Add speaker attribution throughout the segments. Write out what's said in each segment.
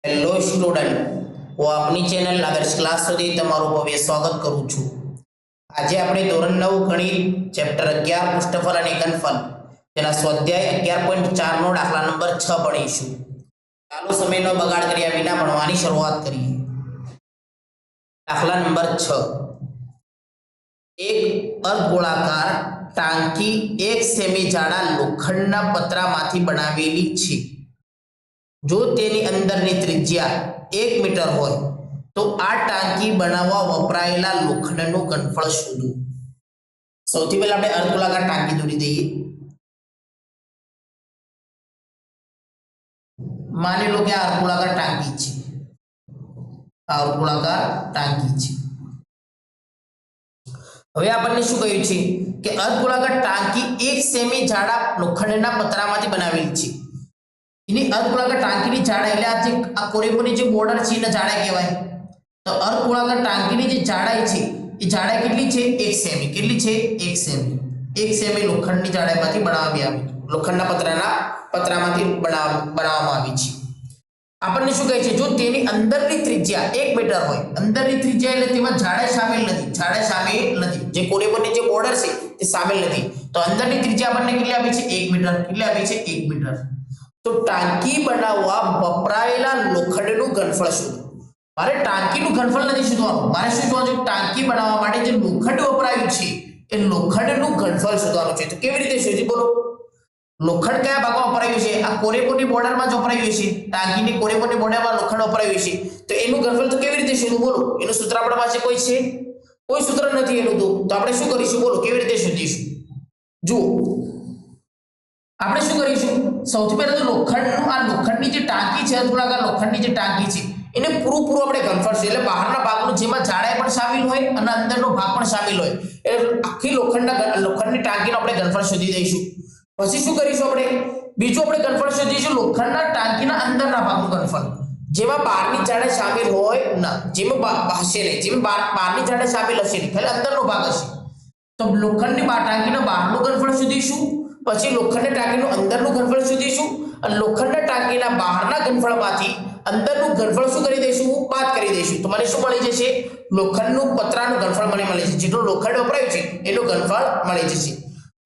Speaker 1: Hello student, હું આપની channel આદર્શ ક્લાસ સુધી તમારું ભવ્ય સ્વાગત કરું છું। આજે આપણે ધોરણ 9 ગણિત ચેપ્ટર 11 પૃષ્ઠફળ અને ઘનફળ તેના સ્વાધ્યાય 11.4 નો દાખલા નંબર 6 ભણીશું। ચાલો સમયનો બગાડ કર્યા વિના ભણવાની શરૂઆત કરીએ। દાખલા નંબર 6, એક અર્ધગોળાકાર ટાંકી 1 સેમી જાડા લોખંડના પતરામાંથી બનાવેલી છે। જો તેની અંદરની ત્રિજ્યા 1 મીટર હોય તો આ ટાંકી બનાવવા વપરાયેલા લોખંડનું ઘનફળ શોધો। સૌથી પહેલા આપણે અર્ધગોળાકાર ટાંકી દોરી દઈએ। માની લો કે આ અર્ધગોળાકાર ટાંકી છે, આ અર્ધગોળાકાર ટાંકી છે। હવે આપણને શું કહ્યું છે કે અર્ધગોળાકાર ટાંકી 1 સેમી જાડા લોખંડના પતરામાંથી બનાવેલી છે। इन्हीं अर्धगोलाकार टांकी की जाड़ाई એટલે આ કોરેકોની જે બોર્ડર છે એને જાડાઈ કહેવાય। તો અર્ધગોલાકાર ટાંકીની જે જાડાઈ છે એ જાડાઈ કેટલી છે? 1 સેમી। કેટલી છે? 1 સેમી। 1 સેમી લોખંડની જાડાઈમાંથી બનાવવામાં આવી છે, લોખંડના પતરામાંથી બનાવવામાં આવી છે। આપણને શું કહે છે? જો તેની અંદરની ત્રિજ્યા 1 મીટર હોય, અંદરની ત્રિજ્યા એટલે તેમાં જાડાઈ સામેલ નથી, જાડાઈ સામેલ નથી, જે કોરેકોની જે બોર્ડર છે તે સામેલ નથી, તો અંદરની ત્રિજ્યા આપણને કેટલી આપી છે? 1 મીટર। કેટલી આપી છે? 1 મીટર। तो टांकी बनावा वपराયેલા લોખંડનું ઘનફળ શોધો। મારે ટાંકીનું ઘનફળ નથી શોધવાનું, મારે શું શોધવાનું છે? ટાંકી બનાવવા માટે જે લોખંડ વપરાયું છે એ લોખંડનું ઘનફળ શોધવાનું છે। તો કેવી રીતે શોધી? બોલો, લોખંડ કયા ભાગમાં વપરાયું છે? આ કોરેકોની બોર્ડરમાં જ વપરાયું છે, ટાંકીની કોરેકોની બોર્ડરમાં લોખંડ વપરાયું છે, તો એનું ઘનફળ તો કેવી રીતે શોધવું? બોલો, એનું સૂત્ર આપણા પાસે કોઈ છે? કોઈ સૂત્ર નથી એનું। તો આપણે શું કરીશું? બોલો, કેવી રીતે શોધીશું? જુઓ, આપણે શું કરીશું? સૌથી પહેલા તો લોખંડની જે ટાંકી છે, અર્ધગોળાકાર લોખંડની જે ટાંકી છે એને પૂરું આપણે ઘનફળ છે, એટલે બહારના ભાગનું જેમાં જાડાઈ પણ શામિલ હોય અને અંદરનો ભાગ પણ શામિલ હોય, એટલે આખી લોખંડની ટાંકીનો આપણે ઘનફળ શોધી દઈશું। પછી શું કરીશું? આપણે બીજું આપણે ઘનફળ શોધીશું લોખંડના ટાંકીના અંદરના ભાગનું ઘનફળ, જેમાં બહારની જાડાઈ શામિલ હોય ના, જેમાં હશે નહીં, જેમાં બહારની જાડાઈ શામિલ હશે નહીં, ખાલી અંદરનો ભાગ હશે, તો લોખંડની ટાંકીના બહારનું ઘનફળ શોધીશું। પછી લોખંડની ટાંકીનું અંદરનું ઘનફળ શોધીશું અને લોખંડના ટાંકીના બહારના ઘનફળમાંથી અંદરનું ઘનફળ શું કરી દઈશું? બાદ કરી દઈશું। તો મને શું મળી જશે? લોખંડનું પતરાનું ઘનફળ મને મળી જશે, જેટલું લોખંડ વપરાયું છે એનું ઘનફળ મળી જશે।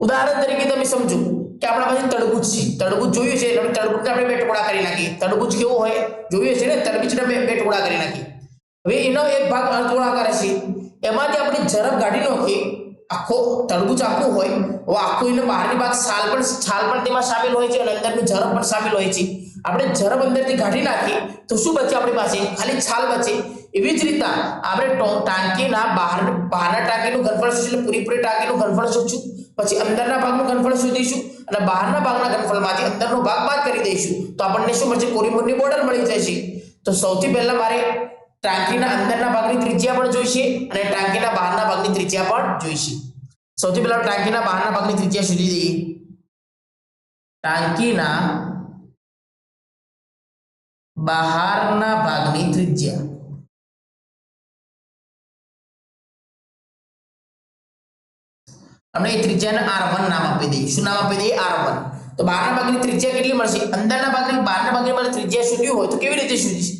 Speaker 1: ઉદાહરણ તરીકે તમે સમજો કે આપણા પાસે તરબૂચ છે, તરબૂચ જોયું છે, એટલે તરબૂચને આપણે બે ટુકડા કરી નાખીએ। તરબૂચ કેવું હોય જોયું છે ને, તરબૂચને બે ટુકડા કરી નાખીએ। હવે એનો એક ભાગ અર્ધગોળાકાર છે, એમાંથી આપણે ઝડપ કાઢી નાખીએ, આખો તરબૂચ આખું હોય, હવે આખું એનો બહારની ભાગ છાલ પણ તેમાં શામિલ હોય છે અને અંદરનું ઝડપ પણ શામિલ હોય છે। આપણે ઝડપ અંદરથી કાઢી નાખીએ તો શું બચે આપણી પાસે? ખાલી છાલ બચે। એવી જ રીતે આપણે ટાંકીના બહારના ટાંકીનું ઘનફળ શોધીશું, એટલે પૂરી ટાંકીનું ઘનફળ શોધીશું, પછી અંદરના ભાગનું ઘનફળ શોધીશું અને બહારના ભાગના ઘનફળમાંથી અંદરનો ભાગ બાદ કરી દઈશું, તો આપણને શું મળશે? કોરીમોરની બોર્ડર મળી જશે। તો સૌથી પહેલા મારે ટાંકીના અંદરના ભાગની ત્રિજ્યા પણ જોઈશે અને ટાંકીના બહારના ભાગની ત્રિજ્યા પણ જોઈશે। સૌથી પહેલા ટાંકીના બહારના ભાગની ત્રિજ્યા શોધી દઈએ। ટાંકીના બહારના ભાગની ત્રિજ્યા આપણે એ ત્રિજ્યાને r1 નામ આપી દઈએ। શું નામ આપી દઈએ? r1। તો બહારના ભાગની ત્રિજ્યા કેટલી મળશે? બહારના ભાગની મારે ત્રિજ્યા શોધવી હોય તો કેવી રીતે શોધીશ?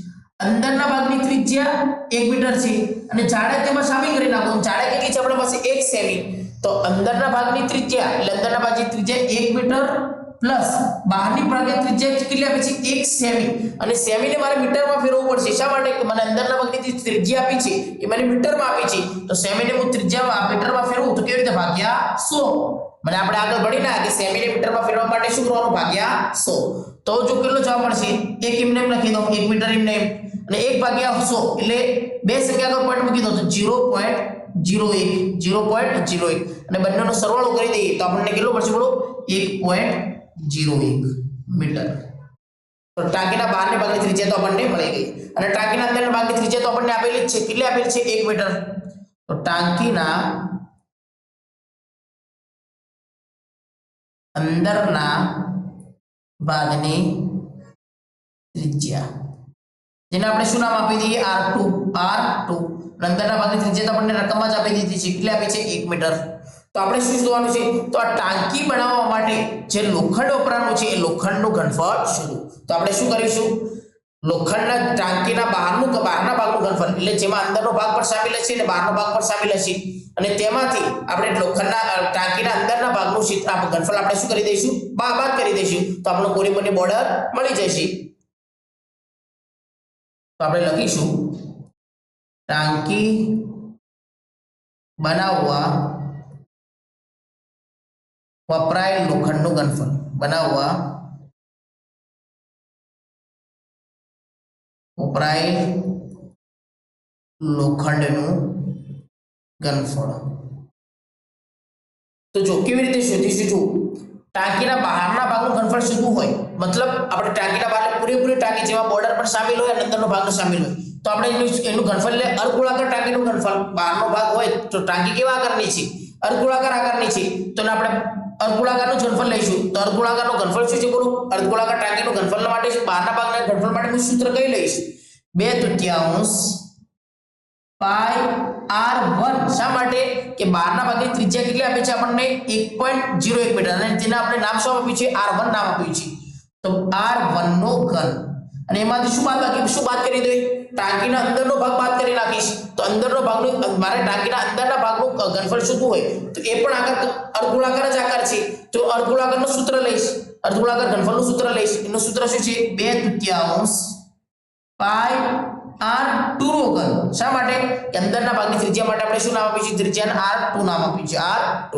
Speaker 1: અંદરના ભાગની ત્રિજ્યા 1 મીટર છે અને જાડાઈ તેમાં શામિલ કરી નાખો। જાડાઈ કેટલી છે આપણા પાસે? 1 સેમી। તો અંદરના ભાગની ત્રિજ્યા એટલે અંદરના ભાગની ત્રિજ્યા 1 મીટર પ્લસ બહારની ભાગની ત્રિજ્યા કેટલી આપી છે? 1 સેમી, અને સેમીને મારે મીટરમાં ફેરવવું પડશે। શા માટે? કે મને અંદરના ભાગની જે ત્રિજ્યા આપી છે એ મને મીટરમાં આપી છે, તો સેમીને હું ત્રિજ્યા મીટરમાં ફેરવું તો કેવી રીતે? ભાગ્યા 100। મને આપણે આગળ ભણી ના કે સેમીને મીટરમાં ફેરવવા માટે શું કરવાનું? ભાગ્યા 100। તો જો કેટલો જવાબ મળશે? 1 એમને એમ લખી દો, 1 મીટર એમને એમ, અને 1 ભાગ્યા 100 એટલે બે સંખ્યા આગળ પોઈન્ટ મૂકી દો તો 0.01 અને બંનેનો સરવાળો કરી દઈએ તો આપણને કેટલો મળશે? બોલો, 1.01 મીટર। તો ટાંકીના બહારની ભાગની ત્રિજ્યા તો આપણને મળી ગઈ અને ટાંકીના અંદરના ભાગની ત્રિજ્યા તો આપણને આપેલી જ છે। કેટલી આપેલી છે? 1 મીટર। તો ટાંકીના અંદરના ભાગની ત્રિજ્યા, જેને આપણે શું નામ આપી દઈએ? r2। અંદરના ભાગની ત્રિજ્યા તો આપણને રકમમાં જ આપી દીધી છે, કેટલી આપી છે? 1 મીટર। તો આપણે શું શોધવાનું છે? તો આ ટાંકી બનાવવા માટે જે લોખંડ વપરાવાનું છે એ લોખંડનું ઘનફળ શોધો। તો આપણે શું કરીશું? લોખંડના ટાંકીના બહારના ભાગનું ઘનફળ એટલે જેમાં અંદરનો ભાગ પણ શામેલ છે અને બહારનો ભાગ પણ શામેલ છે અને તેમાંથી આપણે લોખંડના ટાંકીના અંદરના ભાગનું ઘનફળ આપણે શું કરી દઈશું બાદ કરી દઈશું તો આપણો કોરીમોની બોર્ડર મળી જશે તો આપણે લખીશું ટાંકી બનાવવા વપરાયેલ લોખંડનું ઘનફળ બનાવવા વપરાયેલ લોખંડનું ઘનફળ તો જો કેવી રીતે શોધીશું જો ટાંકીના બહારના ભાગનું ઘનફળ શોધવું હોય મતલબ આપણે ટાંકીના બહાર પૂરેપૂરી ટાંકી જેમાં બોર્ડર પણ શામેલ હોય અને અંદરનો ભાગ શામેલ હોય તો આપણે એનું ઘનફળ એટલે અર્ધગોળાકાર ટાંકીનું ઘનફળ બહારનો ભાગ હોય તો ટાંકી કેવા આકારની છે અર્ધગોળાકાર આકારની છે તો આપણે અર્ધગોળાકારનું ઘનફળ લઈશું તો અર્ધગોળાકારનું ઘનફળ શું છે બોલો અર્ધગોળાકાર ટાંકીનું ઘનફળ માટે બહારના ભાગના ઘનફળ માટે હું સૂત્ર કઈ લઈશ 2/3 પાઈ r1 શા માટે કે બહારના ભાગની ત્રિજ્યા કેટલી આપી છે આપણને 1.01 મીટર અને તેને આપણે નામ શું આપ્યું છે r1 નામ આપ્યું છે તો r1 નો ઘન અને એમાંથી શું બાદ કરી દે ટાંકીના અંદરનો ભાગ બાદ કરી નાખીશ તો અંદરનો ભાગનું મારે ટાંકીના અંદરના ભાગનું ઘનફળ શોધવું હોય તો એ પણ આકાર અર્ધગોળાકાર જ આકાર છે તો અર્ધગોળાકારનું સૂત્ર લઈશ અર્ધગોળાકાર ઘનફળનું સૂત્ર લઈશ એનું સૂત્ર શું છે 2/3 પાઈ r2 નો ઘન શા માટે કે અંદરના ભાગની ત્રિજ્યા માટે આપણે શું નામ આપ્યું છે ત્રિજ્યાને r2 નામ આપ્યું છે r2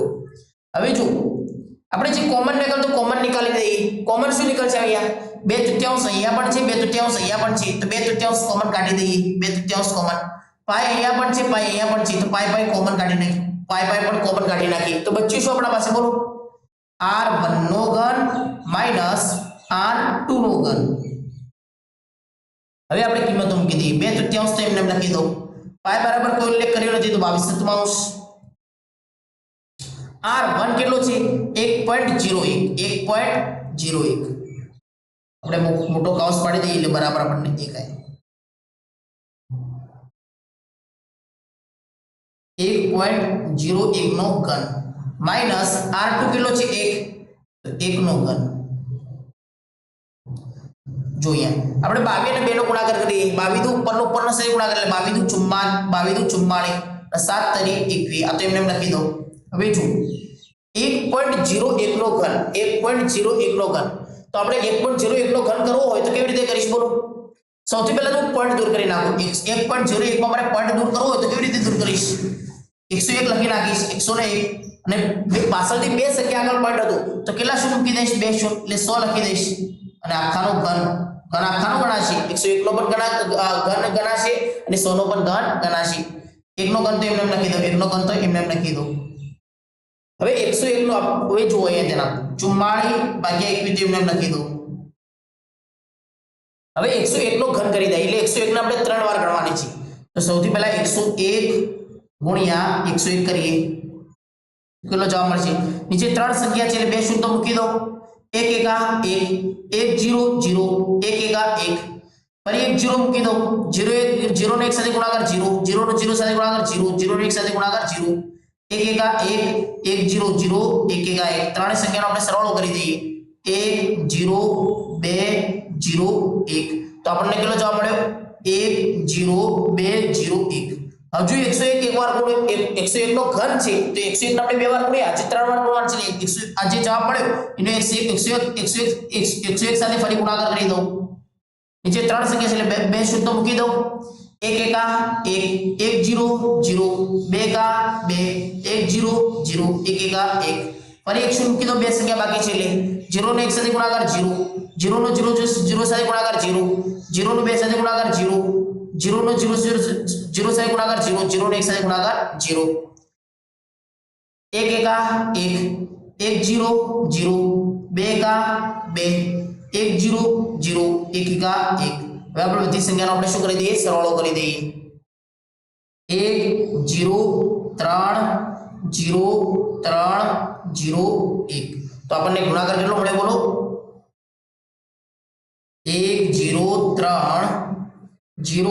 Speaker 1: હવે જો આપણે જે કોમન નીકળ તો કોમન નીકાળી દઈએ કોમન શું નીકળશે અહીંયા 2/3 અહીંયા પણ છે 2/3 અહીંયા પણ છે તો 2/3 કોમન કાઢી દઈએ 2/3 કોમન પાઈ અહીંયા પણ છે પાઈ અહીંયા પણ છે તો પાઈ કોમન કાઢી નાખી પાઈ પણ કોમન કાઢી નાખી તો બચ્યું શું આપણા પાસે બોલો r1 નો ઘન માઈનસ r2 નો ઘન હવે આપણે કિંમતો મૂકી દઈએ 2/3 તો એમને લખી દો પાઈ બરાબર કોઈ ઉલ્લેખ કર્યો નથી તો 22/7 r1 કેટલો છે 1.01 આપણે મોટો કૌંસ પાડી દઈએ એટલે બરાબર આપણને દેખાય 1.01 નો ઘન માઈનસ r2 કેટલો છે 1 નો ઘન જોઈએ આપણે 22 અને 2 નો ગુણાકાર કરીએ 22 ઉપરનો સાથે ગુણાકાર એટલે 22 44 7 તરી 21 આ તો એમને લખી દો હવે જો 1.01 નો ઘન 1.01 નો ઘન તો આપણે 1.01 નો ઘન કરવો હોય તો કેવી રીતે કરીશ બોલો સૌથી પહેલા તો પોઈન્ટ દૂર કરી નાખો 1.01 માં મારે પોઈન્ટ દૂર કરવો હોય તો કેવી રીતે દૂર કરીશ 101 લખી નાખીશ 101 અને પાછળથી બે સંખ્યા આગળ પોઈન્ટ હતું તો કેટલા શું મૂકી દઈશ 2 એટલે 100 લખી દઈશ અને આખાનો ઘન આખાનો ગણાશે 101 નો પણ ઘન ગણાશે અને 100 નો પણ ઘન ગણાશે 1 નો ઘન તો એમને લખી દો 1 નો ઘન તો એમને લખી દો હવે 101 નો હવે જુઓ અહીંયા તેના 44/21 તો એમને લખી દો હવે 101 નો ઘન કરી દઈએ એટલે 101 ને આપણે 3 વાર ગણવાની છે તો સૌથી પહેલા 101 ગુણ્યા 101 કરીએ કેટલો જવાબ મળશે નીચે 3 સંખ્યા છે એટલે 2 શૂન્ય મૂકી દો 1 એકા 1 1 0 0 1 એકા 1 ફરી 1 0 મૂકી દો 0 1 ને 1 સાથે ગુણાકાર 0 0 નો 0 સાથે ગુણાકાર 0 0 ને 1 સાથે ગુણાકાર 0 1 એકા 1 1 0 0 1 એકા 1 ત્રણે સંખ્યાનો આપણે સરવાળો કરી દઈએ 1 0 2 0 1 તો આપણને કેટલો જવાબ મળ્યો 1 0 2 0 1 હજુ 101 એક વાર ગુણ્યો 101 નો ઘન છે તો 101 ને આપણે બે વાર ગુણ્યા આજે 3 વાર ગુણવાનું છે 100 આ જે જવાબ મળ્યો એનો 101 સાથે ફરી ગુણાકાર કરી દો નીચે 3 સંખ્યા છે એટલે બે શૂન્ય મૂકી દો 1 એકા 1 1 0 0 2 એકા 2 1 0 0 1 એકા 1 ફરી 1 શૂન્ય મૂકી દો બે સંખ્યા બાકી છે એટલે 0 ને 1 સાથે ગુણાકાર 0 0 નો 0 સાથે ગુણાકાર 0 0 નો 2 સાથે ગુણાકાર 0 0 નો 0 સાથે ગુણાકાર 0 0 નો 1 સાથે ગુણાકાર 0 1 એકા 1 1 0 0 2 એકા 2 1 0 0 1 એકા 1 હવે આપણે બધી સંખ્યાનો આપણે શું કરી દઈએ સરવાળો કરી દઈએ 1 0 3 0 3 0 1 તો આપણને ગુણાકાર કેટલો મળે બોલો 1 0 3 0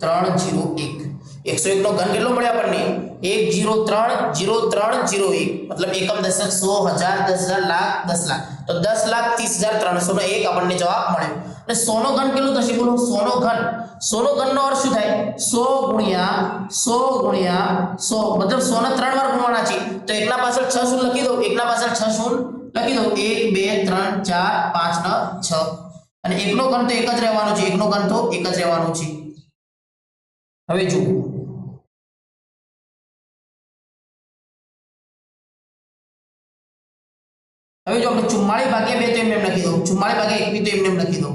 Speaker 1: 3 0 1 101 નો ઘન કેટલો મળે આપણને 1030301 मतलब एकम दशक 100 1000 10,000 लाख 10 लाख तो 10,30,301 આપણને જવાબ મળ્યો અને 100 નો ઘન કેટલો થશે બોલો 100 નો ઘન નો અર્થ શું થાય 100 ગુણ્યા 100 मतलब 100 ને 3 વાર ગુણવાના છે તો એકના પાછળ 6 શૂન્ય લખી દો એકના પાછળ 6 શૂન્ય લખી દો 1 2 3 4 5 ને 6 અને એકનો ઘન તો એક જ રહેવાનો છે એકનો ઘન તો એક જ રહેવાનો છે હવે જો હવે જો આપણે 44 ભાગ્યા 2 તો એમને લખી દો 44 ભાગ્યા 21 તો એમને લખી દો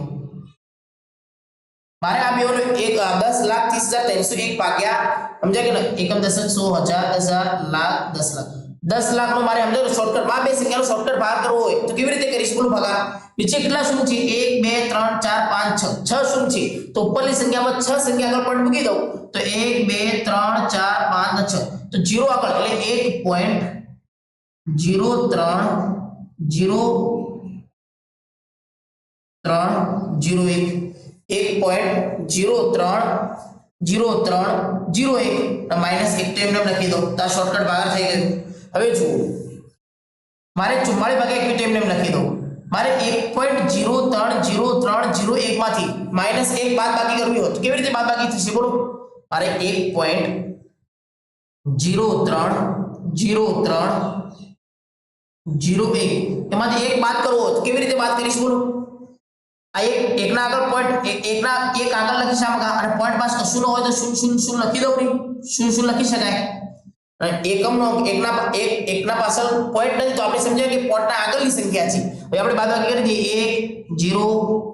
Speaker 1: मारे आ बेओनो एक 10,30,301 भाग्या समझा के ना एकम दशक 100 1000 10,000 लाख 10 लाख 10 लाख નો મારે સમજો શોર્ટકટ માં બે સંખ્યાનો શોર્ટકટ ભાગ કરવો હોય તો કેવી રીતે કરીશ બોલો ભાગા નીચે કેટલા શૂન્ય છે 1 2 3 4 5 6 6 શૂન્ય છે તો ઉપરની સંખ્યામાં 6 સંખ્યા આગળ પોઈન્ટ મૂકી દઉં તો 1 2 3 4 5 6 તો 0 આગળ એટલે 1.0301 1.0301 माइनस 1 तो एमने लखी दो तो शॉर्टकट बहार થઈ ગયું હવે જુઓ મારે 44 ભાગ્યા 1 તો એમને લખી દો મારે 1.030301 માંથી માઈનસ 1 બાદ બાકી કરવી હોય તો કેવી રીતે બાદ બાકી થશે બોલો મારે 1.030301 એમાંથી 1 બાદ કરવો હોય તો કેવી રીતે બાદ કરીશ બોલો આ એક ના આગળ પોઈન્ટ એકના એક આગળ લખી શામકા અને પોઈન્ટ પાસ કશું ન હોય તો 0 0 0 લખી દઉં ની 0 0 લખી શકાય અને એકમનો એકના પાછળ પોઈન્ટ નથી તો આપણે સમજાય કે પોઈન્ટના આગળની સંખ્યા છે હવે આપણે બાદબાકી કરી દઈએ 1 0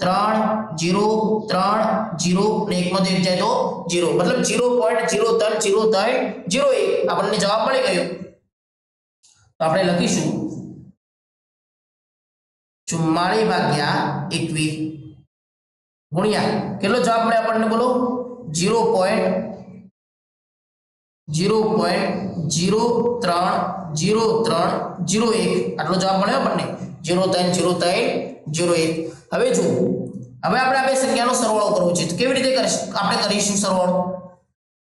Speaker 1: 3 0 3 0 ને એકમાં તો એક જાય તો 0 मतलब 0.030301 આપણને જવાબ મળી ગયો તો આપણે લખીશું 44 ભાગ્યા 21 ગુણ્યા કેટલો જવાબ મળે આપણને બોલો 0.030301 આટલો જવાબ મળ્યો આપણને 0.030301 હવે જો હવે આપણે આ બે સંખ્યાનો સરવાળો કરવો છે તો કેવી રીતે આપણે કરીશું સરવાળો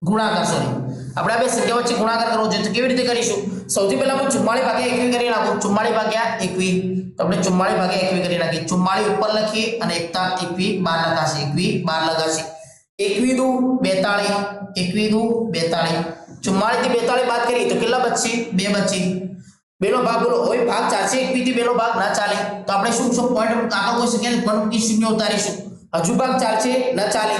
Speaker 1: ગુણાકાર સોરી આપણે આ બે સંખ્યાઓ વચ્ચે ગુણાકાર કરવો છે તો કેવી રીતે કરીશું સૌથી પહેલા હું 44 ભાગ્યા 21 કરી નાખું 44 ભાગ્યા 21 तो આપણે 44 ભાગ્યા 21 કરી નાખીએ 44 ઉપર લખીએ અને 21 બાર લખાશે 21 બાર લખાશે 21 દુ 42 21 દુ 42 44 થી 42 બાદ કરીએ તો કેટલા બચશે 2 બચશે બેનો ભાગ બોલો હવે ભાગ ચાલશે 21 થી બેનો ભાગ ના ચાલે તો આપણે શું પોઈન્ટ આગળ કોઈ સંખ્યાને પોઈન્ટ મૂકી શૂન્ય ઉતારીશું હજુ ભાગ ચાલશે ના ચાલે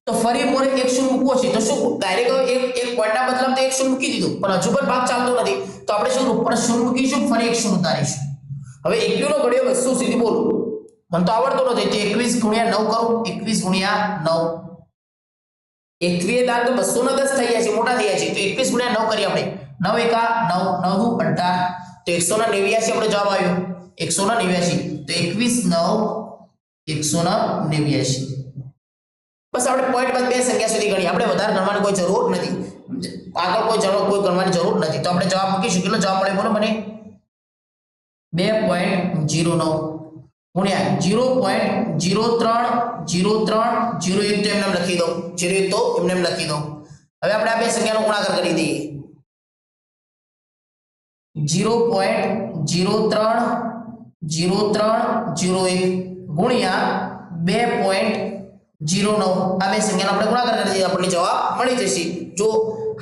Speaker 1: તો ફરી મોરે એક શૂન્ય મૂકવો છે તો શું ડાયરેક્ટ એક પોઈન્ટના બદલામાં તો એક શૂન્ય મૂકી દીધું પણ હજુ પણ ભાગ ચાલતો નથી તો આપણે શું ઉપર શૂન્ય મૂકીશું ફરી એક શૂન્ય ઉતારીશું હવે 21 નો ઘડિયો 200 સીધી બોલો મને તો આવડતો નથી તો 21 ગુણ્યા 9 કરું 21 ગુણ્યા 9 21 દાન તો 200 ના 10 થઈ ગયા છે મોટા થઈ ગયા છે તો 21 ગુણ્યા 9 કરી આપણે 9 એકા 9 9 દુ 18 તો 189 આપણે જવાબ આવ્યો 189 તો 21 9 189 બસ આપણે પોઈન્ટ બાદ બે સંખ્યા સુધી ગણી આપણે વધારે ગણવાની કોઈ જરૂર નથી આગળ કોઈ ગણવાની જરૂર નથી તો આપણે જવાબ મૂકીશું કેટલો જવાબ મળે બોલો મને 2.09 ગુણ્યા 0.030301 તો એમને લખી દો 01 તો એમને લખી દો હવે આપણે આ બે સંખ્યાનો ગુણાકાર કરી દઈએ 0.030301 ગુણ્યા 2.09 આ બે સંખ્યાનો આપણે ગુણાકાર કરી દઈએ આપણને જવાબ મળી જશે જો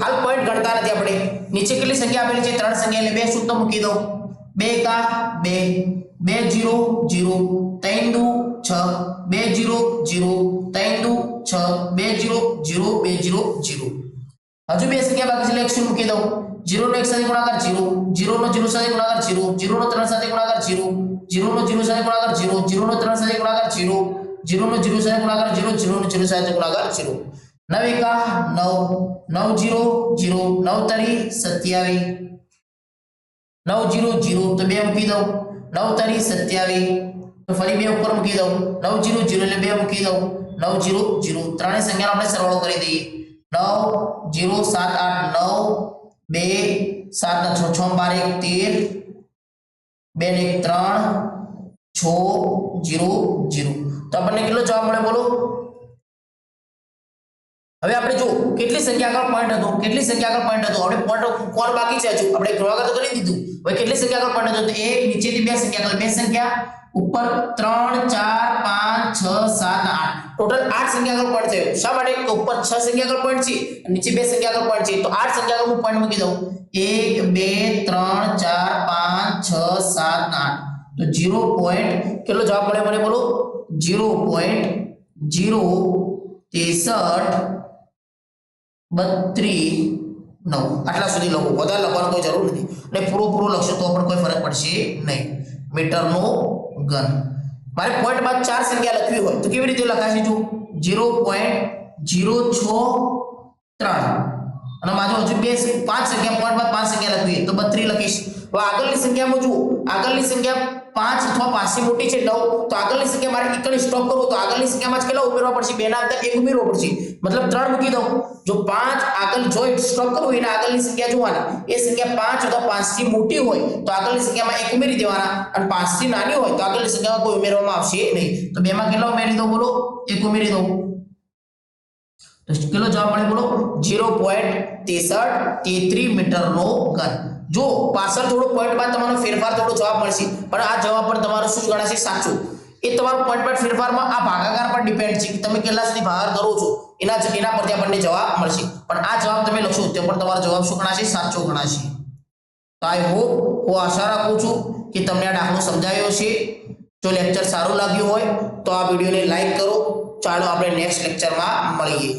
Speaker 1: હાલ પોઈન્ટ ગણતા નથી આપણે નીચે કેટલી સંખ્યા આપેલી છે ત્રણ સંખ્યા એટલે બે સૂત્ર મૂકી દો 2 का 2 2 0 0 3 2 6 2 0 0 3 2 6 2 0 0 2 0 0 હજુ બે સંખ્યા બાકી છે એટલે 1 મૂકી દઉં 0 નો 1 સાથે ગુણાકાર 0 0 નો 0 સાથે ગુણાકાર 0 0 નો 3 સાથે ગુણાકાર 0 0 નો 0 સાથે ગુણાકાર 0 0 નો 3 સાથે ગુણાકાર 0 0 નો 0 સાથે ગુણાકાર 0 0 નો 0 સાથે ગુણાકાર 0 9 एका 9 9 0 0 9 તરી 27 9 0 0 तो 2 મૂકી દઉં 9 તરી 27 તો ફરી 2 ઉપર મૂકી દઉં 9 0 0 એટલે 2 મૂકી દઉં 9 0 0 ત્રણેય સંખ્યાનો આપણે સરવાળો કરી દઈએ 9 0 7 8 9 2 7 6 6 12 1 13 2 1 3 6 0 0 તો આપણને કેટલો જવાબ મળે બોલો હવે આપણે જો કેટલી સંખ્યા આગળ પોઈન્ટ હતો, કેટલી સંખ્યા આગળ પોઈન્ટ હતો, આપણે પોઈન્ટ કોણ બાકી છે હજુ, આપણે ગુણાકાર તો કરી દીધું. હવે કેટલી સંખ્યા આગળ પોઈન્ટ હતો, તો એક નીચેથી બે સંખ્યા આગળ, બે સંખ્યા ઉપર 3 4 5 6 7 8 ટોટલ 8 સંખ્યા આગળ પોઈન્ટ થયો. શા માટે? તો ઉપર 6 સંખ્યા આગળ પોઈન્ટ છે, નીચે બે સંખ્યા આગળ પોઈન્ટ છે, તો 8 સંખ્યા આગળ હું પોઈન્ટ મૂકી દઉં. 1 2 3 4 5 6 7 8 તો 0 પોઈન્ટ કેટલો જવાબ મળે મને બોલો? 0.063 આટલા સુધી લખો, વધારે લખવાનો કોઈ જરૂર નથી, અને પૂરું લખશો તો પણ કોઈ ફરક પડશે નહીં. મીટરનો ઘન. મારે પોઈન્ટ બાદ 4 સંખ્યા લખવી હોય તો કેવી રીતે લખાશે? જો 0.063 અને માજો હજુ 5 સંખ્યા પોઈન્ટ બાદ 5 સંખ્યા લખવી તો 32 લખીશ. હવે આગળની સંખ્યામાં જુઓ, આગળની સંખ્યા 5 અથવા 5 થી મોટી છે 9, તો આગળની સંખ્યા મારે એકલી સ્ટોપ કરવો તો આગળની સંખ્યામાં જ કેટલા ઉમેરવા પડશે? 2 ના અંદર 1 ઉમેરવો પડશે, મતલબ 3 મૂકી દઉં. જો 5 આગળ જો સ્ટોપ કરવું એના આગળની સંખ્યા જોવાની, એ સંખ્યા 5 અથવા 5 થી મોટી હોય તો આગળની સંખ્યામાં 1 ઉમેરી દેવાના, અને 5 થી નાની હોય તો આગળની સંખ્યામાં કોઈ ઉમેરવામાં આવશે નહીં. તો 2 માં કેટલા ઉમેરી દઉં બોલો? 1 ઉમેરી દઉં. તો કેટલો જવાબ મળે બોલો? 0.63 મીટરનો ઘન. જો પાછળ થોડો પોઈન્ટ બાદ તમારો ફેરફાર થોડો જવાબ મળશે, પણ આ જવાબ પણ તમારો શું ગણાશે? સાચો. એ તમારો પોઈન્ટ બાદ ફેરફારમાં આ ભાગાકાર પર ડિપેન્ડ છે કે તમે કેટલા સુધી ભાગાકાર કરો છો, એના પરથી આપણને જવાબ મળશે. પણ આ જવાબ તમે લખશો તો પણ તમારો જવાબ શું ગણાશે? સાચો ગણાશે. તો આઈ હોપ, હું આશા રાખું છું કે તમને આ દાખલો સમજાયો છે. જો લેક્ચર સારું લાગ્યું હોય તો આ વિડીયોને લાઈક કરો. ચાલો આપણે નેક્સ્ટ લેક્ચરમાં મળીએ.